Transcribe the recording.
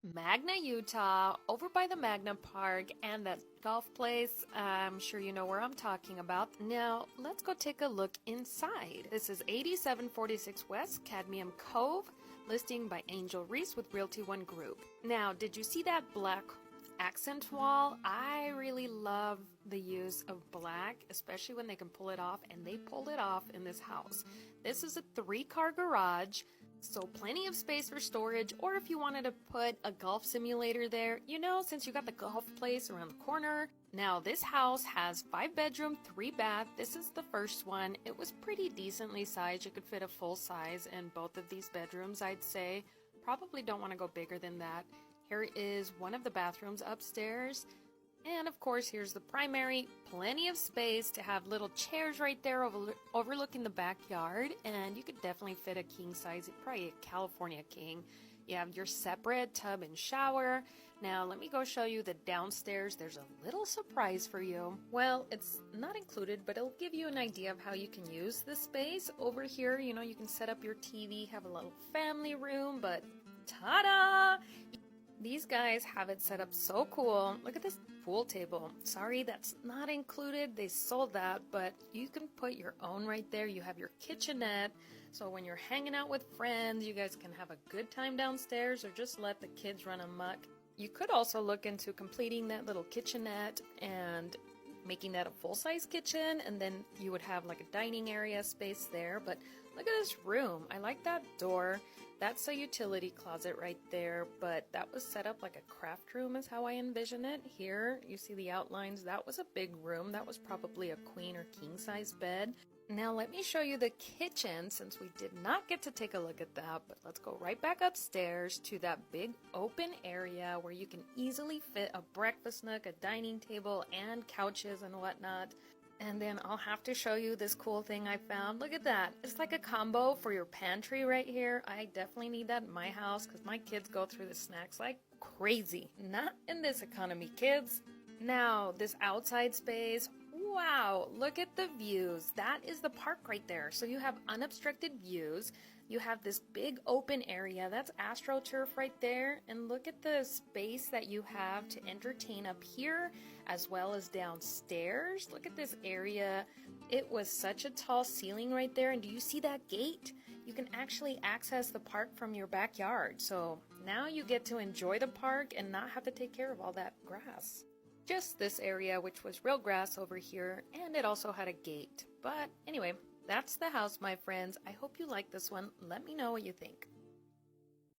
Magna, Utah, over by the Magna Park and that golf place. I'm sure you know where I'm talking about. Now, let's go take a look inside. This is 8746 West Cadmium Cove, listing by Angel Ruiz with Realty One Group. Now, did you see that black accent wall? I really love the use of black, especially when they can pull it off, and they pulled it off in this house. This is a 3-car garage, so plenty of space for storage, or if you wanted to put a golf simulator there, since you got the golf place around the corner. Now, this house has 5 bedroom, 3 bath. This is the first one. It was pretty decently sized. You could fit a full size in both of these bedrooms, I'd say. Probably don't want to go bigger than that. Here is one of the bathrooms upstairs. And of course, here's the primary. Plenty of space to have little chairs right there overlooking the backyard. And you could definitely fit a king size, probably a California king. You have your separate tub and shower. Now, let me go show you the downstairs. There's a little surprise for you. Well, it's not included, but it'll give you an idea of how you can use this space. Over here, you can set up your TV, have a little family room, but ta-da! These guys have it set up so cool. Look at this pool table. Sorry, that's not included. They sold that, but you can put your own right there. You have your kitchenette. So when you're hanging out with friends, you guys can have a good time downstairs or just let the kids run amok. You could also look into completing that little kitchenette and making that a full-size kitchen, and then you would have like a dining area space there. But look at this room. I like that door. That's a utility closet right there, but that was set up like a craft room is how I envision it. Here, you see the outlines. That was a big room. That was probably a queen or king size bed. Now let me show you the kitchen since we did not get to take a look at that, but let's go right back upstairs to that big open area where you can easily fit a breakfast nook, a dining table, and couches and whatnot. And then I'll have to show you this cool thing I found. Look at that. It's like a combo for your pantry right here. I definitely need that in my house because my kids go through the snacks like crazy. Not in this economy, kids. Now, this outside space. Wow, look at the views. That is the park right there. So you have unobstructed views. You have this big open area. That's AstroTurf right there. And look at the space that you have to entertain up here as well as downstairs. Look at this area. It was such a tall ceiling right there. And do you see that gate? You can actually access the park from your backyard. So now you get to enjoy the park and not have to take care of all that grass. Just this area, which was real grass over here, and it also had a gate. But anyway, that's the house, my friends. I hope you like this one. Let me know what you think.